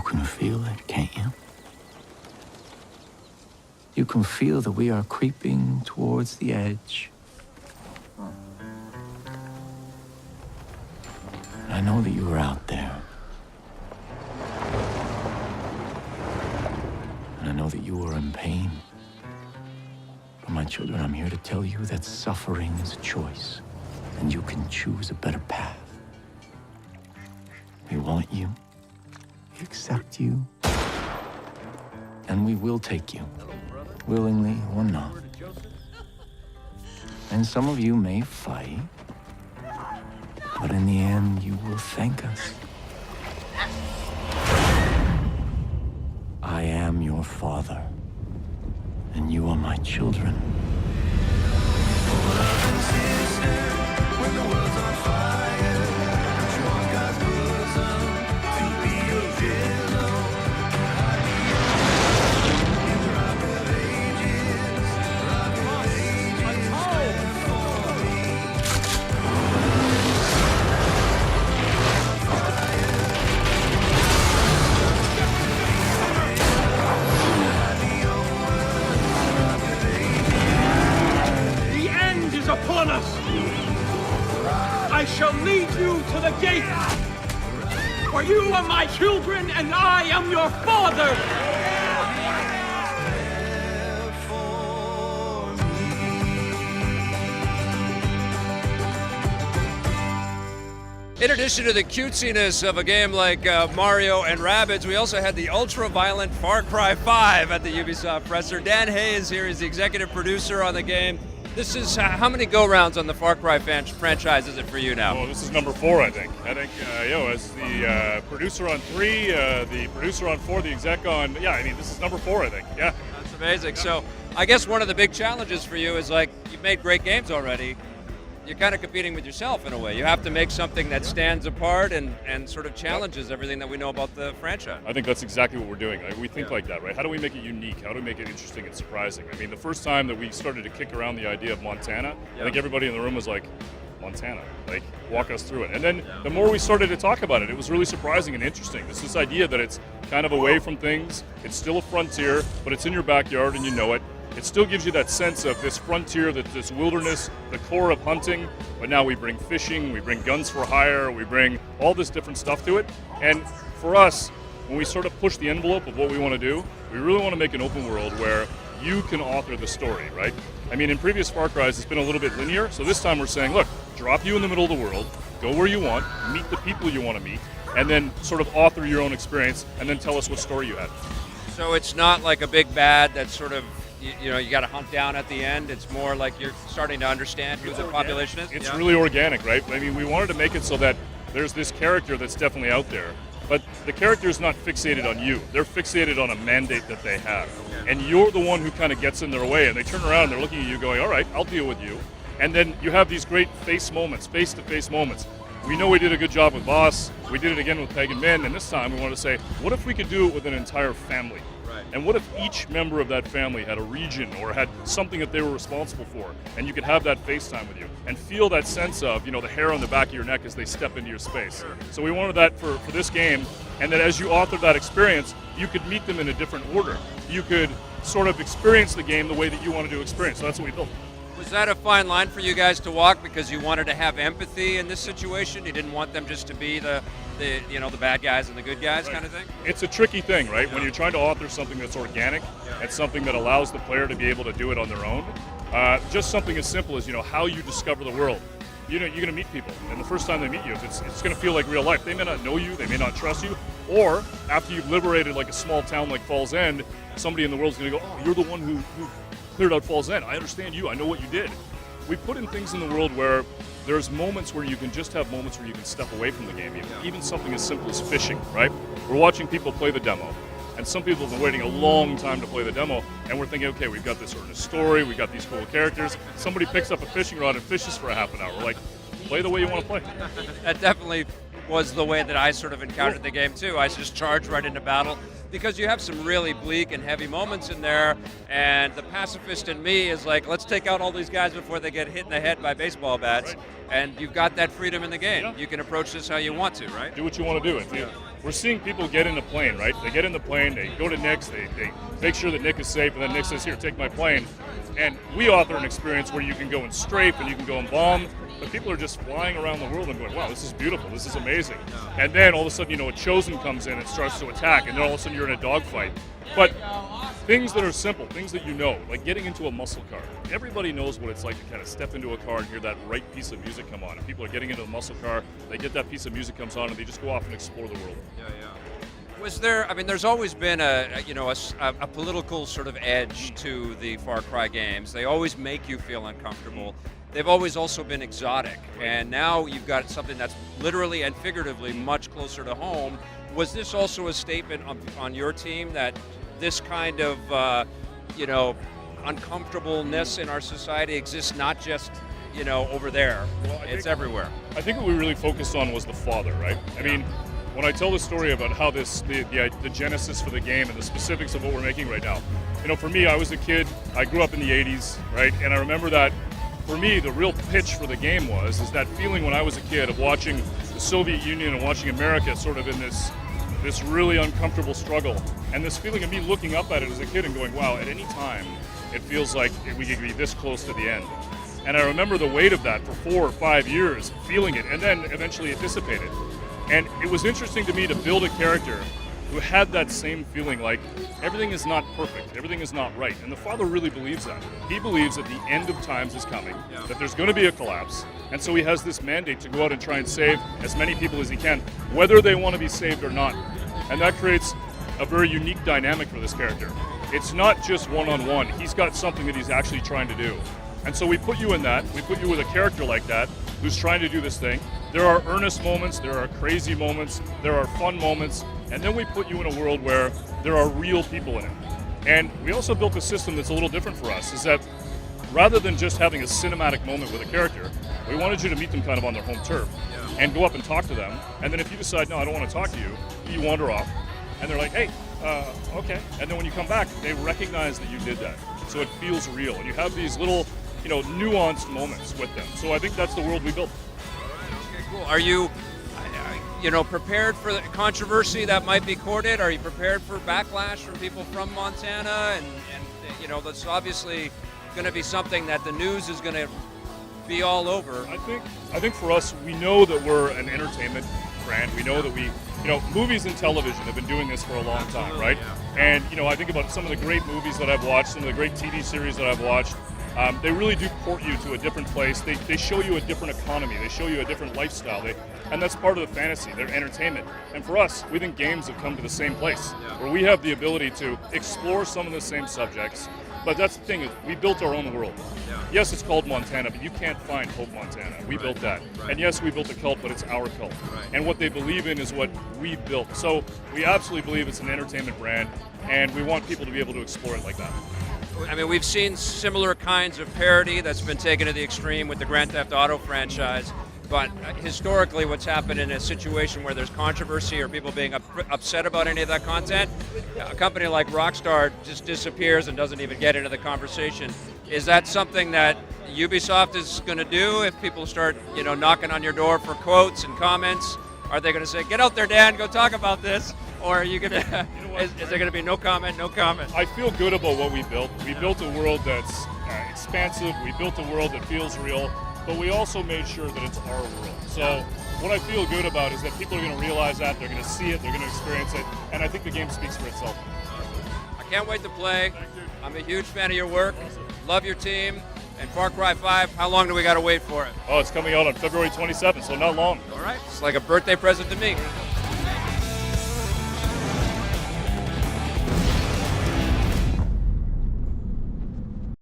can feel it, can't you? You can feel that we are creeping towards the edge. I know that you are out there. And I know that you are in pain. But my children, I'm here to tell you that suffering is a choice, and you can choose a better path. We want you, we accept you, and we will take you, willingly or not. And some of you may fight, but in the end, you will thank us. I am your father, and you are my children. Upon us! I shall lead you to the gate! For you are my children, and I am your father! In addition to the cutesiness of a game like Mario and Rabbids, we also had the ultra-violent Far Cry 5 at the Ubisoft presser. Dan Hayes here is the executive producer on the game. This is, how many go-rounds on the Far Cry franchise is it for you now? Well, this is number 4, I think. As the producer on 3, the producer on 4, the exec on, this is number 4, I think, yeah. That's amazing. Yeah. So I guess one of the big challenges for you is, like, you've made great games already. You're kind of competing with yourself in a way. You have to make something that stands apart and sort of challenges everything that we know about the franchise. I think that's exactly what we're doing. We think like that, right? How do we make it unique? How do we make it interesting and surprising? I mean, the first time that we started to kick around the idea of Montana, I think everybody in the room was like, Montana, like, walk us through it. And then the more we started to talk about it, it was really surprising and interesting. It's this idea that it's kind of away from things, it's still a frontier, but it's in your backyard and you know it. It still gives you that sense of this frontier, this wilderness, the core of hunting, but now we bring fishing, we bring guns for hire, we bring all this different stuff to it. And for us, when we sort of push the envelope of what we want to do, we really want to make an open world where you can author the story, right? I mean, in previous Far Cry's, it's been a little bit linear, so this time we're saying, look, drop you in the middle of the world, go where you want, meet the people you want to meet, and then sort of author your own experience, and then tell us what story you had. So it's not like a big bad that's sort of, you got to hunt down at the end. It's more like you're starting to understand who the population is. It's really organic, right? I mean, we wanted to make it so that there's this character that's definitely out there, but the character is not fixated on you. They're fixated on a mandate that they have. And you're the one who kind of gets in their way, and they turn around and they're looking at you going, all right, I'll deal with you. And then you have these great face-to-face moments. We know we did a good job with Boss, we did it again with Peg and Min, and this time we wanted to say, what if we could do it with an entire family? Right. And what if each member of that family had a region or had something that they were responsible for, and you could have that FaceTime with you and feel that sense of, the hair on the back of your neck as they step into your space. Sure. So we wanted that for this game, and that as you author that experience, you could meet them in a different order. You could sort of experience the game the way that you wanted to experience. So that's what we built. Was that a fine line for you guys to walk because you wanted to have empathy in this situation? You didn't want them just to be the bad guys and the good guys kind of thing? It's a tricky thing, right? Yeah. When you're trying to author something that's organic, and something that allows the player to be able to do it on their own, just something as simple as, how you discover the world. You're going to meet people, and the first time they meet you, it's going to feel like real life. They may not know you, they may not trust you, or after you've liberated like a small town like Falls End, somebody in the world's going to go, oh, you're the one who cleared out Falls End. I understand you. I know what you did. We put in things in the world where there's moments where you can just have moments where you can step away from the game. Even something as simple as fishing, right? We're watching people play the demo, and some people have been waiting a long time to play the demo, and we're thinking, okay, we've got this earnest story, we've got these cool characters. Somebody picks up a fishing rod and fishes for a half an hour. We're like, play the way you want to play. That definitely was the way that I sort of encountered the game too. I just charged right into battle because you have some really bleak and heavy moments in there, and the pacifist in me is like, let's take out all these guys before they get hit in the head by baseball bats. Right. And you've got that freedom in the game. Yeah. You can approach this how you want to, right? Do what you want to do. we're seeing people get in the plane, right? They get in the plane, they go to Nick's, they make sure that Nick is safe, and then Nick says, here, take my plane. And we author an experience where you can go and strafe and you can go and bomb, but people are just flying around the world and going, wow, this is beautiful, this is amazing. And then all of a sudden, a Chosen comes in and starts to attack, and then all of a sudden you're in a dogfight. But things that are simple, things that like getting into a muscle car. Everybody knows what it's like to kind of step into a car and hear that right piece of music come on. And people are getting into the muscle car, they get that piece of music comes on, and they just go off and explore the world. Was there? I mean, there's always been a political sort of edge to the Far Cry games. They always make you feel uncomfortable. They've always also been exotic, and now you've got something that's literally and figuratively much closer to home. Was this also a statement on your team that this kind of uncomfortableness in our society exists not just over there, it's everywhere? I think what we really focused on was the father, right? I mean, when I tell the story about how the genesis for the game and the specifics of what we're making right now, for me, I was a kid, I grew up in the 80s, right? And I remember that for me, the real pitch for the game is that feeling when I was a kid of watching the Soviet Union and watching America sort of in this really uncomfortable struggle, and this feeling of me looking up at it as a kid and going, wow, at any time, it feels like we could be this close to the end. And I remember the weight of that for 4 or 5 years, feeling it, and then eventually it dissipated. And it was interesting to me to build a character who had that same feeling like everything is not perfect, everything is not right. And the father really believes that. He believes that the end of times is coming, that there's going to be a collapse. And so he has this mandate to go out and try and save as many people as he can, whether they want to be saved or not. And that creates a very unique dynamic for this character. It's not just one-on-one. He's got something that he's actually trying to do. And so we put you in that. We put you with a character like that who's trying to do this thing. There are earnest moments, there are crazy moments, there are fun moments, and then we put you in a world where there are real people in it. And we also built a system that's a little different for us, is that rather than just having a cinematic moment with a character, we wanted you to meet them kind of on their home turf and go up and talk to them. And then if you decide, no, I don't want to talk to you, you wander off. And they're like, hey, okay. And then when you come back, they recognize that you did that. So it feels real. And you have these little, nuanced moments with them. So I think that's the world we built. Okay, cool. Are you, prepared for the controversy that might be courted? Are you prepared for backlash from people from Montana? And that's obviously going to be something that the news is going to be all over. I think for us, we know that we're an entertainment brand. We know that movies and television have been doing this for a long time, right? Yeah. And, I think about some of the great movies that I've watched, some of the great TV series that I've watched. They really do port you to a different place. They show you a different economy. They show you a different lifestyle. And that's part of the fantasy. They're entertainment. And for us, we think games have come to the same place, where we have the ability to explore some of the same subjects. But that's the thing, is we built our own world. Yeah. Yes, it's called Montana, but you can't find Hope Montana. We built that. Right. And yes, we built a cult, but it's our cult. Right. And what they believe in is what we built. So we absolutely believe it's an entertainment brand, and we want people to be able to explore it like that. I mean, we've seen similar kinds of parody that's been taken to the extreme with the Grand Theft Auto franchise, but historically what's happened in a situation where there's controversy or people being upset about any of that content, a company like Rockstar just disappears and doesn't even get into the conversation. Is that something that Ubisoft is going to do if people start, knocking on your door for quotes and comments? Are they going to say, get out there, Dan, go talk about this? Or are you going to, is there going to be no comment, no comment? I feel good about what we built. We built a world that's expansive. We built a world that feels real, but we also made sure that it's our world. So what I feel good about is that people are going to realize that, they're going to see it, they're going to experience it, and I think the game speaks for itself. I can't wait to play. I'm a huge fan of your work. Love your team. And Far Cry 5, how long do we got to wait for it? Oh, it's coming out on February 27th, so not long. All right. It's like a birthday present to me.